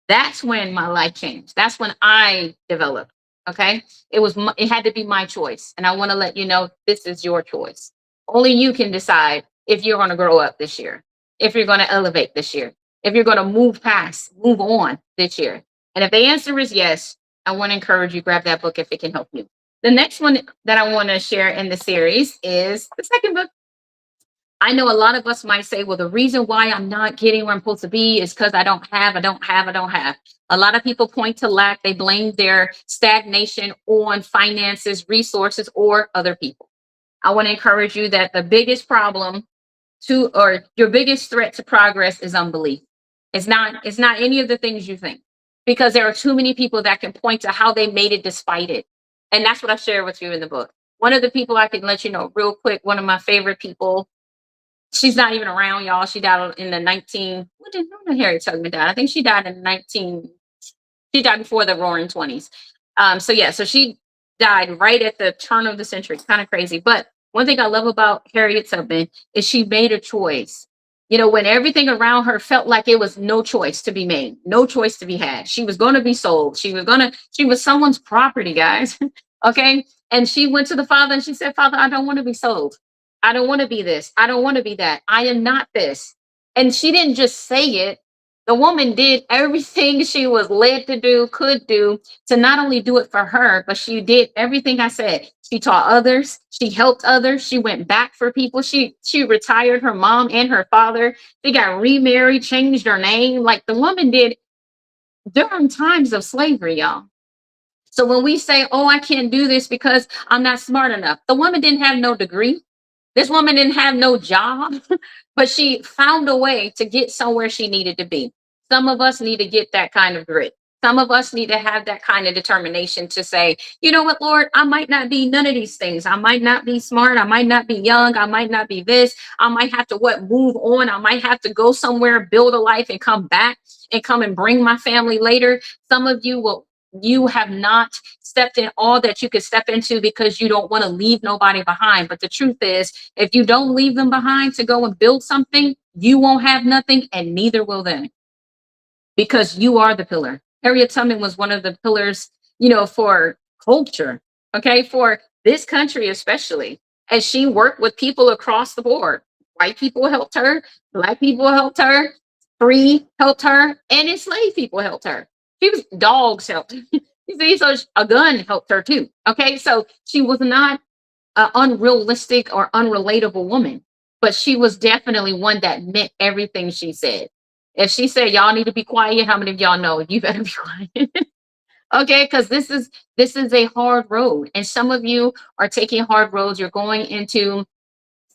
Speaker 1: that's when my life changed. That's when I developed. Okay. It had to be my choice. And I want to let you know this is your choice. Only you can decide if you're going to grow up this year, if you're going to elevate this year, if you're going to move on this year. And if the answer is yes, I want to encourage you, grab that book if it can help you. The next one that I want to share in the series is the second book. I know a lot of us might say, well, the reason why I'm not getting where I'm supposed to be is because I don't have, I don't have, I don't have. A lot of people point to lack. They blame their stagnation on finances, resources, or other people. I want to encourage you that the biggest problem or your biggest threat to progress is unbelief. It's not any of the things you think, because there are too many people that can point to how they made it despite it. And that's what I share with you in the book. One of the people I can let you know real quick, one of my favorite people, she's not even around, y'all. She died in the 19, when did Harriet Tubman died? I think she died in 19, she died before the roaring 20s. So yeah, so she died right at the turn of the century. Kind of crazy. But one thing I love about Harriet Tubman is she made a choice. You know, when everything around her felt like it was no choice to be made, no choice to be had. She was going to be sold. She was someone's property, guys. Okay. And she went to the Father and she said, Father, I don't want to be sold. I don't want to be this. I don't want to be that. I am not this. And she didn't just say it. The woman did everything she was led to do, could do, to not only do it for her, but she did everything I said. She taught others. She helped others. She went back for people. She retired her mom and her father. She got remarried, changed her name. Like the woman did during times of slavery, y'all. So when we say, oh, I can't do this because I'm not smart enough, the woman didn't have no degree. This woman didn't have no job, but she found a way to get somewhere she needed to be. Some of us need to get that kind of grit. Some of us need to have that kind of determination to say, you know what, Lord, I might not be none of these things. I might not be smart. I might not be young. I might not be this. I might have to move on. I might have to go somewhere, build a life and come back and come and bring my family later. Some of you have not stepped in all that you could step into because you don't want to leave nobody behind. But the truth is, if you don't leave them behind to go and build something, you won't have nothing, and neither will they, because you are the pillar. Harriet Tubman was one of the pillars, for culture, okay, for this country especially. And she worked with people across the board. White people helped her, black people helped her, free helped her, and enslaved people helped her. Dogs helped. You see, so a gun helped her too. Okay, so she was not an unrealistic or unrelatable woman, but she was definitely one that meant everything she said. If she said y'all need to be quiet, how many of y'all know you better be quiet? Okay, because this is a hard road, and some of you are taking hard roads. You're going into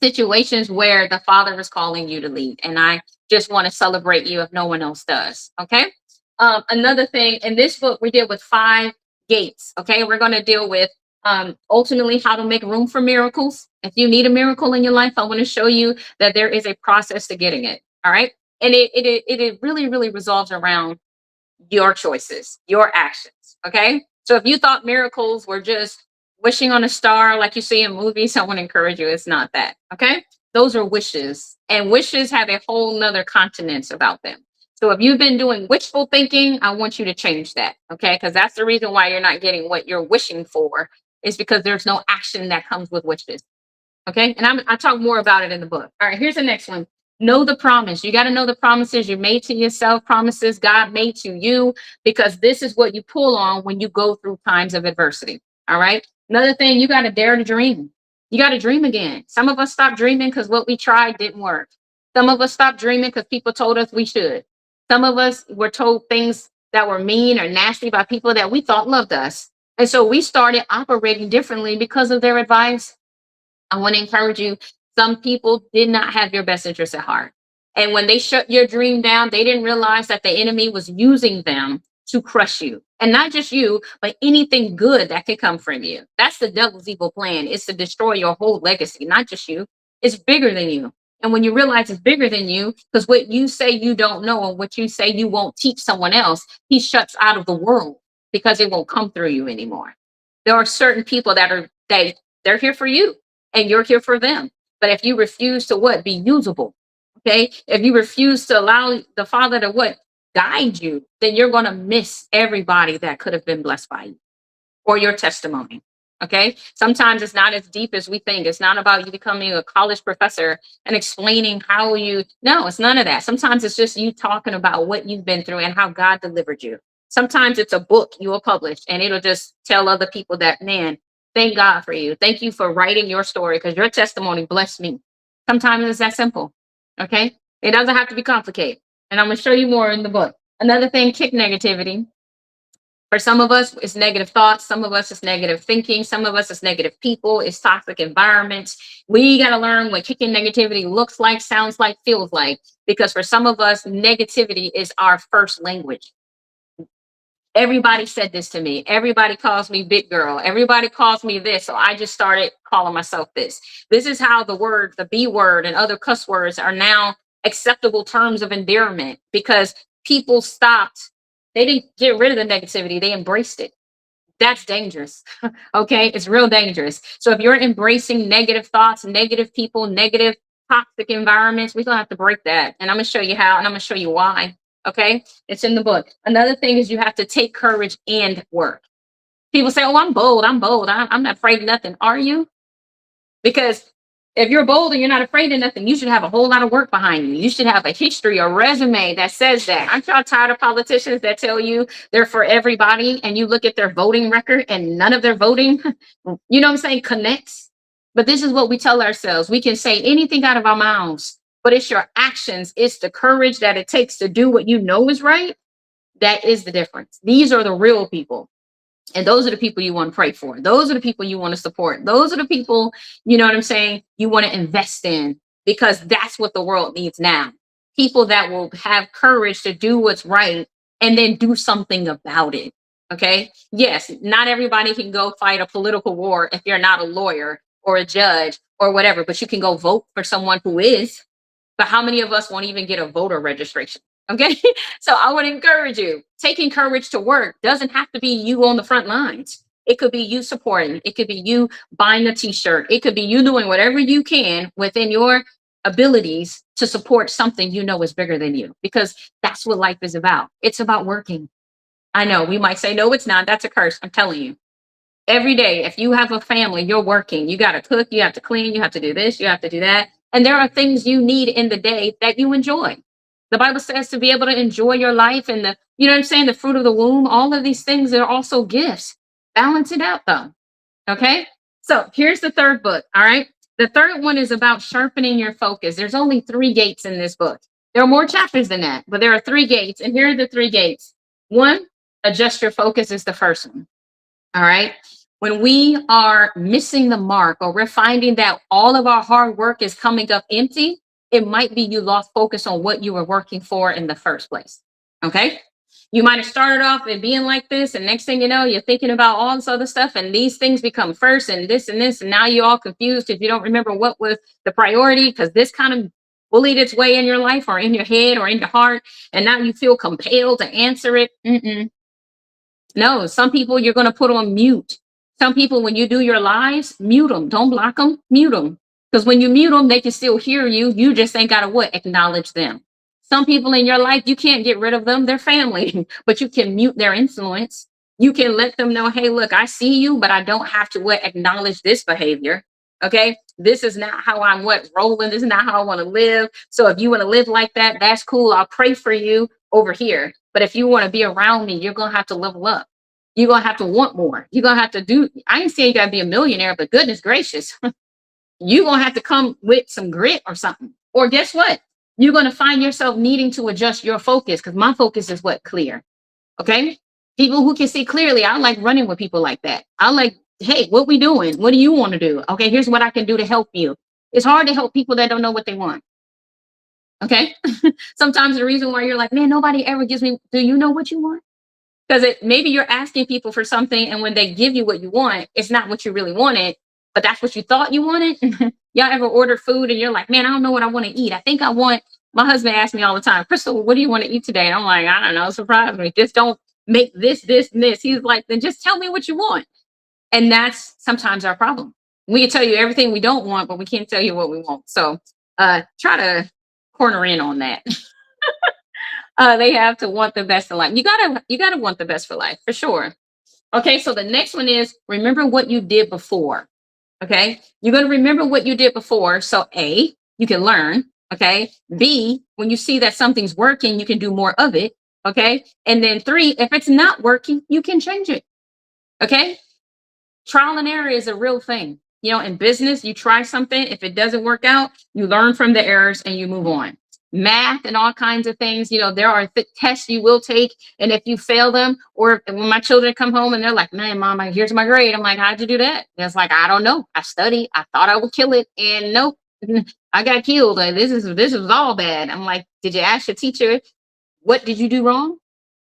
Speaker 1: situations where the Father is calling you to lead, and I just want to celebrate you if no one else does. Okay. Another thing in this book we deal with 5 gates. Okay, we're going to deal with ultimately how to make room for miracles. If you need a miracle in your life, I want to show you that there is a process to getting it. All right, and it really resolves around your choices, your actions. Okay, so if you thought miracles were just wishing on a star like you see in movies, I want to encourage you, it's not that. Okay, those are wishes, and wishes have a whole nother continent about them. So if you've been doing wishful thinking, I want you to change that. Okay, because that's the reason why you're not getting what you're wishing for, is because there's no action that comes with wishes. Okay, and I talk more about it in the book. All right, here's the next one. Know the promise. You got to know the promises you made to yourself, promises God made to you, because this is what you pull on when you go through times of adversity. All right. Another thing, you got to dare to dream. You got to dream again. Some of us stopped dreaming because what we tried didn't work. Some of us stopped dreaming because people told us we should. Some of us were told things that were mean or nasty by people that we thought loved us. And so we started operating differently because of their advice. I want to encourage you. Some people did not have your best interest at heart. And when they shut your dream down, they didn't realize that the enemy was using them to crush you. And not just you, but anything good that could come from you. That's the devil's evil plan, is to destroy your whole legacy, not just you. It's bigger than you. And when you realize it's bigger than you, because what you say you don't know and what you say you won't teach someone else, he shuts out of the world because it won't come through you anymore. There are certain people they're here for you and you're here for them. But if you refuse to what? Be usable. Okay. If you refuse to allow the Father to what? Guide you, then you're going to miss everybody that could have been blessed by you or your testimony. Okay. Sometimes it's not as deep as we think. It's not about you becoming a college professor and explaining how no, it's none of that. Sometimes it's just you talking about what you've been through and how God delivered you. Sometimes it's a book you will publish and it'll just tell other people that, man, thank God for you. Thank you for writing your story because your testimony blessed me. Sometimes it's that simple. Okay. It doesn't have to be complicated. And I'm going to show you more in the book. Another thing, kick negativity. For some of us, it's negative thoughts. Some of us, it's negative thinking. Some of us, it's negative people. It's toxic environments. We got to learn what kicking negativity looks like, sounds like, feels like. Because for some of us, negativity is our first language. Everybody said this to me. Everybody calls me big girl. Everybody calls me this. So I just started calling myself this. This is how the B word and other cuss words are now acceptable terms of endearment because people stopped. They didn't get rid of the negativity. They embraced it. That's dangerous. Okay. It's real dangerous. So if you're embracing negative thoughts, negative people, negative toxic environments, we're going to have to break that. And I'm going to show you how, and I'm going to show you why. Okay. It's in the book. Another thing is you have to take courage and work. People say, oh, I'm bold. I'm bold. I'm not afraid of nothing. Are you? Because if you're bold and you're not afraid of nothing, you should have a whole lot of work behind you. You should have a history, a resume that says that. Aren't y'all tired of politicians that tell you they're for everybody and you look at their voting record and none of their voting, you know what I'm saying, connects? But this is what we tell ourselves. We can say anything out of our mouths, but it's your actions. It's the courage that it takes to do what you know is right. That is the difference. These are the real people. And those are the people you want to pray for. Those are the people you want to support. Those are the people, you know what I'm saying, you want to invest in because that's what the world needs now. People that will have courage to do what's right and then do something about it. Okay. Yes, not everybody can go fight a political war if you're not a lawyer or a judge or whatever, but you can go vote for someone who is. But how many of us won't even get a voter registration? Okay. So I would encourage you, taking courage to work doesn't have to be you on the front lines. It could be you supporting. It could be you buying a t-shirt. It could be you doing whatever you can within your abilities to support something you know is bigger than you, because that's what life is about. It's about working. I know we might say, no, it's not. That's a curse. I'm telling you. Every day, if you have a family, you're working. You got to cook, you have to clean, you have to do this, you have to do that. And there are things you need in the day that you enjoy. The Bible says to be able to enjoy your life and you know what I'm saying, the fruit of the womb, all of these things are also gifts. Balance it out though. Okay. So here's the third book. All right. The third one is about sharpening your focus. There's only 3 gates in this book. There are more chapters than that, but there are 3 gates. And here are the 3 gates. 1, adjust your focus is the first one. All right. When we are missing the mark or we're finding that all of our hard work is coming up empty, it might be you lost focus on what you were working for in the first place. Okay. You might have started off and being like this, and next thing you know, you're thinking about all this other stuff, and these things become first, and this, and now you're all confused if you don't remember what was the priority, because this kind of bullied its way in your life or in your head or in your heart, and now you feel compelled to answer it. No, some people you're going to put on mute. Some people, when you do your lives, mute them. Don't block them, mute them. Because when you mute them, they can still hear you. You just ain't got to what? Acknowledge them. Some people in your life, you can't get rid of them. They're family, but you can mute their influence. You can let them know, hey, look, I see you, but I don't have to what? Acknowledge this behavior. Okay. This is not how I'm rolling. This is not how I want to live. So if you want to live like that, that's cool. I'll pray for you over here. But if you want to be around me, you're going to have to level up. You're going to have to want more. You're going to have to do, I ain't saying you got to be a millionaire, but goodness gracious, you're going to have to come with some grit or something. Or guess what? You're going to find yourself needing to adjust your focus, because my focus is what? Clear. Okay. People who can see clearly. I like running with people like that. I like, hey, what we doing? What do you want to do? Okay, here's what I can do to help you. It's hard to help people that don't know what they want. Okay. Sometimes the reason why you're like, man, nobody ever gives me, do you know what you want? Because maybe you're asking people for something, and when they give you what you want, it's not what you really wanted, but that's what you thought you wanted. Y'all ever order food and you're like, man, I don't know what I want to eat. I think I want, my husband asks me all the time, Krystal, what do you want to eat today? And I'm like, I don't know, surprise me. Just don't make this, this, and this. He's like, then just tell me what you want. And that's sometimes our problem. We can tell you everything we don't want, but we can't tell you what we want. So try to corner in on that. They have to want the best in life. You gotta want the best for life for sure. Okay, so the next one is remember what you did before. Okay, you're gonna remember what you did before. So A, you can learn. Okay, B, when you see that something's working, you can do more of it. Okay, and then three, if it's not working, you can change it. Okay, trial and error is a real thing. In business, you try something. If it doesn't work out, you learn from the errors and you move on. Math and all kinds of things, there are tests you will take. And if you fail them, or when my children come home and they're like, man, mom, here's my grade. I'm like, how'd you do that? And it's like, I don't know. I studied. I thought I would kill it. And nope, I got killed. This is all bad. I'm like, did you ask your teacher, what did you do wrong?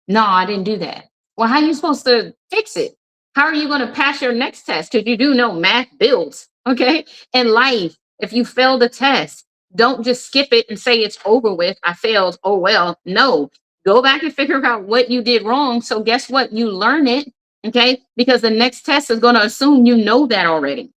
Speaker 1: No, I didn't do that. Well, how are you supposed to fix it? How are you going to pass your next test? Because you do know math builds, okay? In life, if you fail the test, don't just skip it and say it's over with. I failed. Oh, well, no. Go back and figure out what you did wrong. So guess what? You learn it, okay? Because the next test is going to assume you know that already.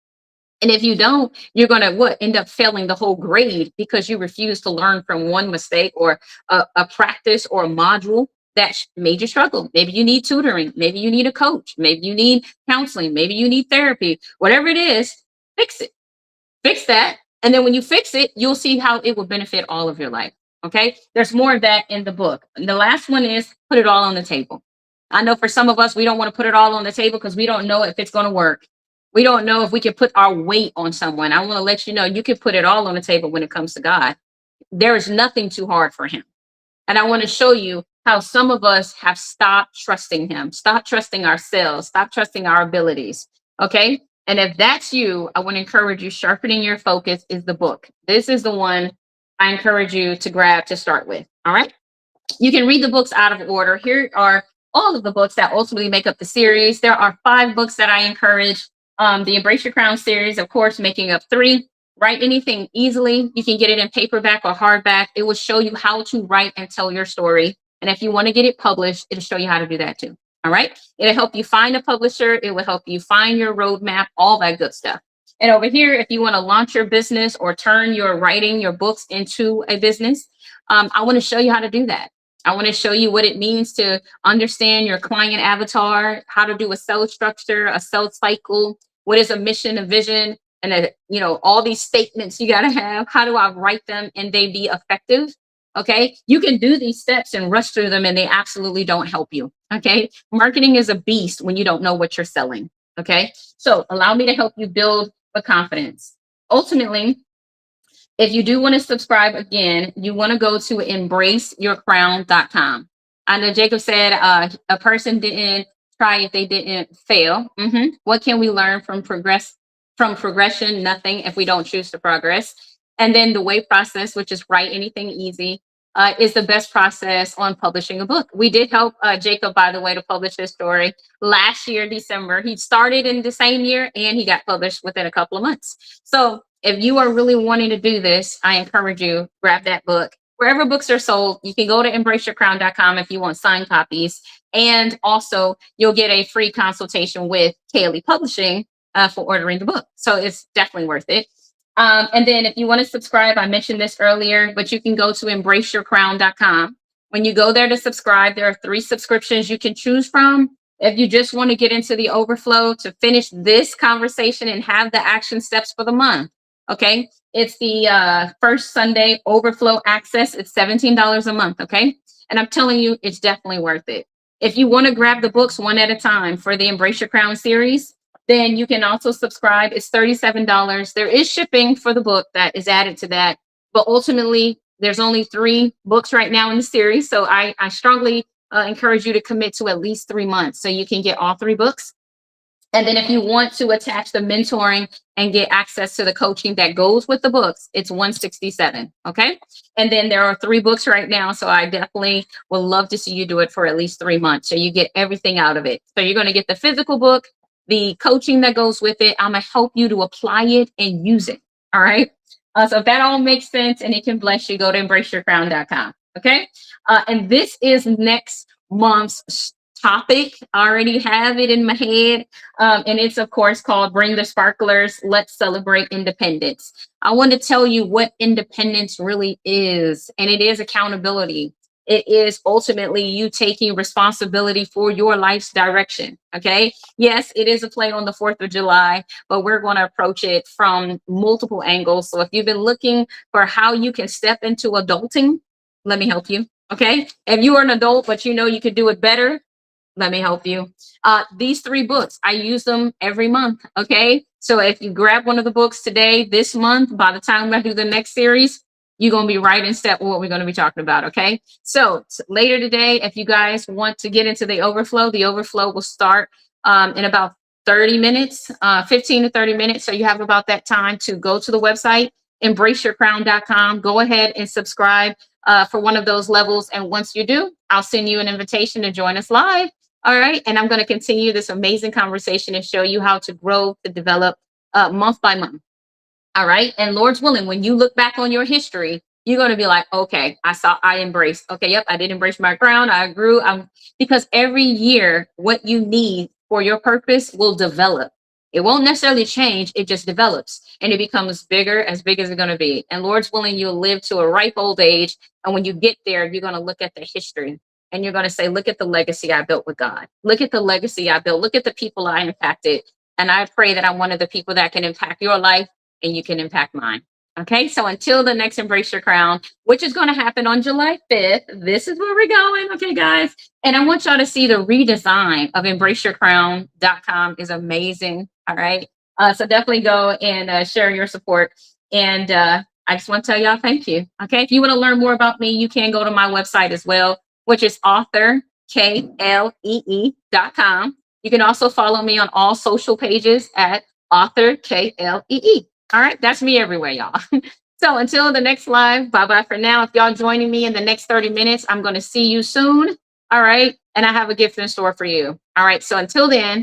Speaker 1: And if you don't, you're going to end up failing the whole grade because you refuse to learn from one mistake or a practice or a module that made you struggle. Maybe you need tutoring. Maybe you need a coach. Maybe you need counseling. Maybe you need therapy. Whatever it is, fix it. Fix that. And then when you fix it, you'll see how it will benefit all of your life. Okay. There's more of that in the book. And the last one is put it all on the table. I know for some of us, we don't want to put it all on the table because we don't know if it's going to work. We don't know if we can put our weight on someone. I want to let you know you can put it all on the table when it comes to God. There is nothing too hard for him. And I want to show you how some of us have stopped trusting him, stop trusting ourselves, stop trusting our abilities. Okay. And if that's you, I want to encourage you, sharpening your focus is the book. This is the one I encourage you to grab to start with. All right. You can read the books out of order. Here are all of the books that ultimately make up the series. There are 5 books that I encourage. The Embrace Your Crown series, of course, making up 3. Write anything easily. You can get it in paperback or hardback. It will show you how to write and tell your story. And if you want to get it published, it'll show you how to do that too. All right. It'll help you find a publisher. It will help you find your roadmap, all that good stuff. And over here, if you want to launch your business or turn your writing, your books into a business, I want to show you how to do that. I want to show you what it means to understand your client avatar, how to do a sales structure, a sales cycle, what is a mission, a vision, and all these statements you got to have. How do I write them and they be effective? Okay. You can do these steps and rush through them and they absolutely don't help you. Okay. Marketing is a beast when you don't know what you're selling. Okay. So allow me to help you build the confidence. Ultimately, if you do want to subscribe again, you want to go to embraceyourcrown.com. I know Jacob said a person didn't try if they didn't fail. What can we learn from progression? Nothing if we don't choose to progress. And then the way process, which is write anything easy, is the best process on publishing a book. We did help Jacob, by the way, to publish his story last year, December. He started in the same year and he got published within a couple of months. So if you are really wanting to do this, I encourage you, grab that book. Wherever books are sold, you can go to embraceyourcrown.com if you want signed copies. And also, you'll get a free consultation with Kaylee Publishing for ordering the book. So it's definitely worth it. And then if you want to subscribe, I mentioned this earlier, but you can go to embraceyourcrown.com. When you go there to subscribe, there are 3 subscriptions you can choose from. If you just want to get into the overflow to finish this conversation and have the action steps for the month. Okay. It's the first Sunday overflow access. It's $17 a month. Okay. And I'm telling you, it's definitely worth it. If you want to grab the books one at a time for the Embrace Your Crown series, then you can also subscribe. It's $37. There is shipping for the book that is added to that. But ultimately, there's only 3 books right now in the series. So I strongly encourage you to commit to at least 3 months so you can get all 3 books. And then if you want to attach the mentoring and get access to the coaching that goes with the books, it's 167. Okay. And then there are 3 books right now. So I definitely would love to see you do it for at least 3 months. So you get everything out of it. So you're going to get the physical book, the coaching that goes with it. I'm going to help you to apply it and use it. All right. So if that all makes sense and it can bless you, go to embraceyourcrown.com. Okay. And this is next month's topic. I already have it in my head. And it's, of course, called Bring the Sparklers. Let's Celebrate Independence. I want to tell you what independence really is, and it is accountability. It is ultimately you taking responsibility for your life's direction. Okay. Yes, it is a play on the 4th of July, but we're going to approach it from multiple angles. So if you've been looking for how you can step into adulting, let me help you. Okay. If you are an adult, but you know you could do it better, let me help you. These 3 books, I use them every month. Okay. So if you grab one of the books today, this month, by the time I do the next series, you're going to be right in step with what we're going to be talking about. Okay. So later today, if you guys want to get into the overflow will start in about 30 minutes, 15 to 30 minutes. So you have about that time to go to the website, embraceyourcrown.com. Go ahead and subscribe for one of those levels. And once you do, I'll send you an invitation to join us live. All right. And I'm going to continue this amazing conversation and show you how to grow, to develop month by month. All right. And Lord's willing, when you look back on your history, you're going to be like, okay, I embraced. Okay. Yep. I did embrace my crown. I grew. Because every year, what you need for your purpose will develop. It won't necessarily change. It just develops and it becomes bigger, as big as it's going to be. And Lord's willing, you'll live to a ripe old age. And when you get there, you're going to look at the history. And you're going to say, look at the legacy I built with God. Look at the legacy I built. Look at the people I impacted. And I pray that I'm one of the people that can impact your life and you can impact mine. Okay, so until the next Embrace Your Crown, which is going to happen on July 5th, this is where we're going. Okay, guys. And I want y'all to see the redesign of embraceyourcrown.com is amazing. All right. So definitely go and share your support. And I just want to tell y'all thank you. Okay, if you want to learn more about me, you can go to my website as well, which is Author Klee.com. You can also follow me on all social pages at Author Klee. All right, that's me everywhere, y'all. So until the next live, bye-bye for now. If y'all joining me in the next 30 minutes, I'm going to see you soon. All right, and I have a gift in store for you. All right, so until then,